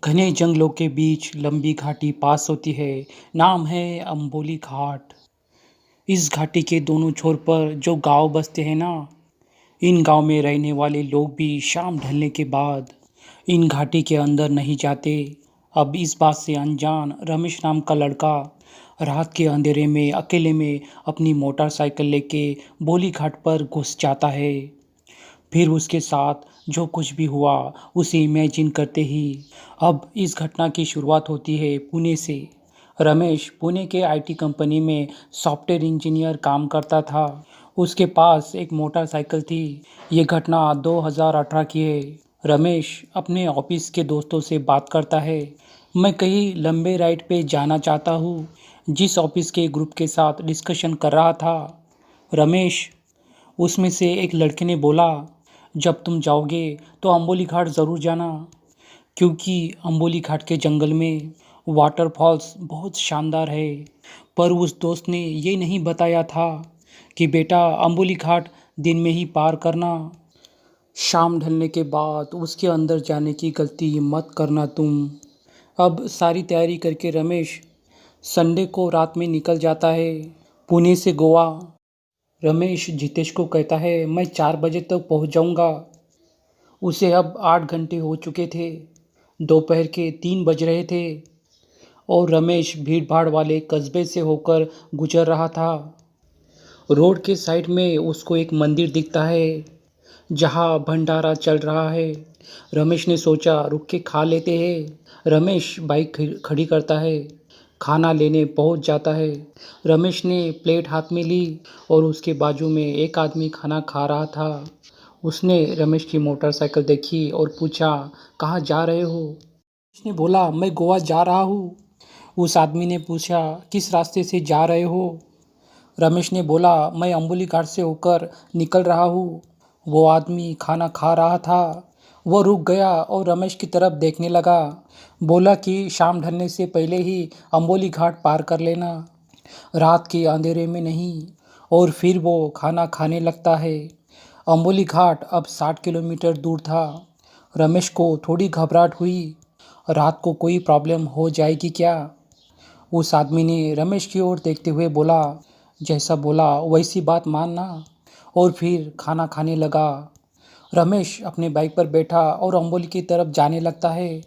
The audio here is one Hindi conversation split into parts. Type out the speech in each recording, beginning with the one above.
घने जंगलों के बीच लंबी घाटी पास होती है। नाम है अम्बोली घाट। इस घाटी के दोनों छोर पर जो गांव बसते हैं ना, इन गांव में रहने वाले लोग भी शाम ढलने के बाद इन घाटी के अंदर नहीं जाते। अब इस बात से अनजान रमेश नाम का लड़का रात के अंधेरे में अकेले में अपनी मोटरसाइकिल लेके बोली घाट पर घुस जाता है। फिर उसके साथ जो कुछ भी हुआ उसे इमेजिन करते ही अब इस घटना की शुरुआत होती है पुणे से। रमेश पुणे के आईटी कंपनी में सॉफ्टवेयर इंजीनियर काम करता था। उसके पास एक मोटरसाइकिल थी। ये घटना 2018 की है। रमेश अपने ऑफिस के दोस्तों से बात करता है, मैं कहीं लंबे राइड पे जाना चाहता हूँ। जिस ऑफिस के ग्रुप के साथ डिस्कशन कर रहा था रमेश, उसमें से एक लड़के ने बोला, जब तुम जाओगे तो अम्बोली घाट ज़रूर जाना, क्योंकि अम्बोली घाट के जंगल में वाटरफॉल्स बहुत शानदार है। पर उस दोस्त ने ये नहीं बताया था कि बेटा अम्बोली घाट दिन में ही पार करना, शाम ढलने के बाद उसके अंदर जाने की गलती मत करना तुम। अब सारी तैयारी करके रमेश संडे को रात में निकल जाता है पुणे से गोवा। रमेश जितेश को कहता है, मैं 4 बजे तक पहुंच जाऊंगा। उसे अब 8 घंटे हो चुके थे। दोपहर के 3 बज रहे थे और रमेश भीड़ भाड़ वाले कस्बे से होकर गुजर रहा था। रोड के साइड में उसको एक मंदिर दिखता है जहाँ भंडारा चल रहा है। रमेश ने सोचा रुक के खा लेते हैं। रमेश बाइक खड़ी करता है, खाना लेने पहुंच जाता है। रमेश ने प्लेट हाथ में ली और उसके बाजू में एक आदमी खाना खा रहा था। उसने रमेश की मोटरसाइकिल देखी और पूछा, कहाँ जा रहे हो? रमेश ने बोला, मैं गोवा जा रहा हूँ। उस आदमी ने पूछा, किस रास्ते से जा रहे हो? रमेश ने बोला, मैं अम्बुली घाट से होकर निकल रहा हूँ। वो आदमी खाना खा रहा था। वो रुक गया और रमेश की तरफ देखने लगा। बोला कि शाम ढलने से पहले ही अम्बोली घाट पार कर लेना, रात के अंधेरे में नहीं। और फिर वो खाना खाने लगता है। अम्बोली घाट अब 60 किलोमीटर दूर था। रमेश को थोड़ी घबराहट हुई, रात को कोई प्रॉब्लम हो जाएगी क्या? उस आदमी ने रमेश की ओर देखते हुए बोला, जैसा बोला वैसी बात मानना। और फिर खाना खाने लगा। रमेश अपने बाइक पर बैठा और अम्बोली की तरफ जाने लगता है।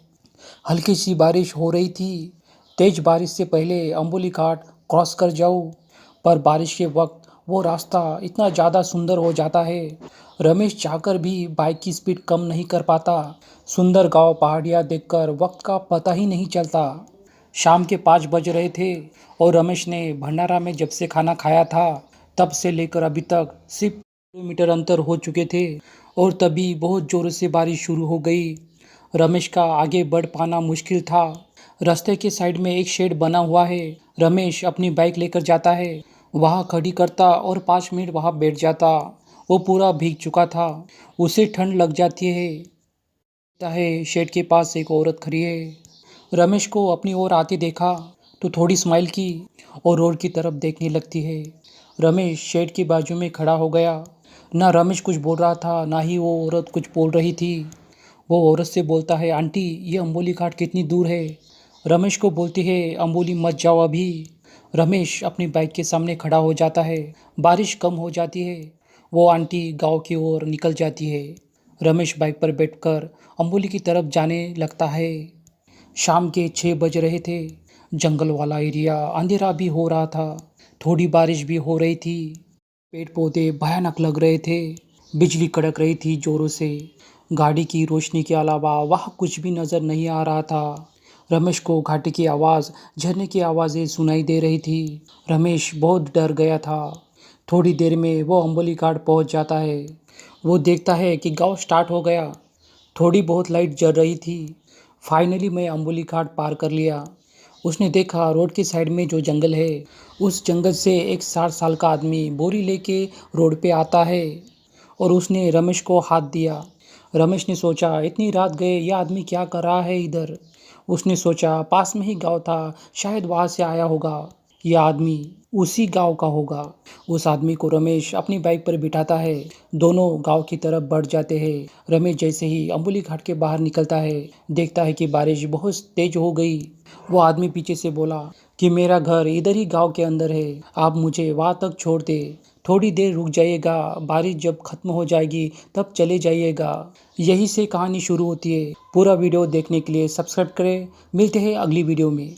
हल्की सी बारिश हो रही थी। तेज बारिश से पहले अम्बोली घाट क्रॉस कर जाऊं, पर बारिश के वक्त वो रास्ता इतना ज़्यादा सुंदर हो जाता है, रमेश चाहकर भी बाइक की स्पीड कम नहीं कर पाता। सुंदर गांव पहाड़ियाँ देखकर वक्त का पता ही नहीं चलता। शाम के 5 बज रहे थे और रमेश ने भंडारा में जब से खाना खाया था तब से लेकर अभी तक सिर्फ किलोमीटर अंतर हो चुके थे और तभी बहुत ज़ोर से बारिश शुरू हो गई। रमेश का आगे बढ़ पाना मुश्किल था। रास्ते के साइड में एक शेड बना हुआ है। रमेश अपनी बाइक लेकर जाता है, वहाँ खड़ी करता और 5 मिनट वहाँ बैठ जाता। वो पूरा भीग चुका था, उसे ठंड लग जाती है। शेड के पास एक औरत खड़ी है। रमेश को अपनी ओर आते देखा तो थोड़ी स्माइल की और रोड की तरफ देखने लगती है। रमेश शेड के बाजू में खड़ा हो गया। ना रमेश कुछ बोल रहा था, ना ही वो औरत कुछ बोल रही थी। वो औरत से बोलता है, आंटी ये अम्बोली घाट कितनी दूर है? रमेश को बोलती है, अम्बोली मत जाओ अभी। रमेश अपनी बाइक के सामने खड़ा हो जाता है। बारिश कम हो जाती है। वो आंटी गांव की ओर निकल जाती है। रमेश बाइक पर बैठकर अम्बोली की तरफ जाने लगता है। शाम के 6 बज रहे थे। जंगल वाला एरिया, अंधेरा भी हो रहा था, थोड़ी बारिश भी हो रही थी। पेड़ पौधे भयानक लग रहे थे। बिजली कड़क रही थी जोरों से। गाड़ी की रोशनी के अलावा वहाँ कुछ भी नज़र नहीं आ रहा था। रमेश को घाटी की आवाज़, झरने की आवाज़ें सुनाई दे रही थी। रमेश बहुत डर गया था। थोड़ी देर में वो अम्बोली घाट पहुँच जाता है। वो देखता है कि गांव स्टार्ट हो गया। थोड़ी बहुत लाइट जल रही थी। फाइनली मैं अम्बोली घाट पार कर लिया। उसने देखा रोड की साइड में जो जंगल है, उस जंगल से एक 60 साल का आदमी बोरी लेके रोड पे आता है और उसने रमेश को हाथ दिया। रमेश ने सोचा, इतनी रात गए यह आदमी क्या कर रहा है इधर। उसने सोचा पास में ही गांव था, शायद वहाँ से आया होगा यह आदमी उसी गांव का होगा। उस आदमी को रमेश अपनी बाइक पर बिठाता है। दोनों गांव की तरफ बढ़ जाते हैं। रमेश जैसे ही अम्बोली घाट के बाहर निकलता है, देखता है कि बारिश बहुत तेज हो गई। वो आदमी पीछे से बोला कि मेरा घर इधर ही गांव के अंदर है, आप मुझे वहाँ तक छोड़ दे। थोड़ी देर रुक जाइएगा, बारिश जब खत्म हो जाएगी तब चले जाइएगा। यही से कहानी शुरू होती है। पूरा वीडियो देखने के लिए सब्सक्राइब करें। मिलते हैं अगली वीडियो में।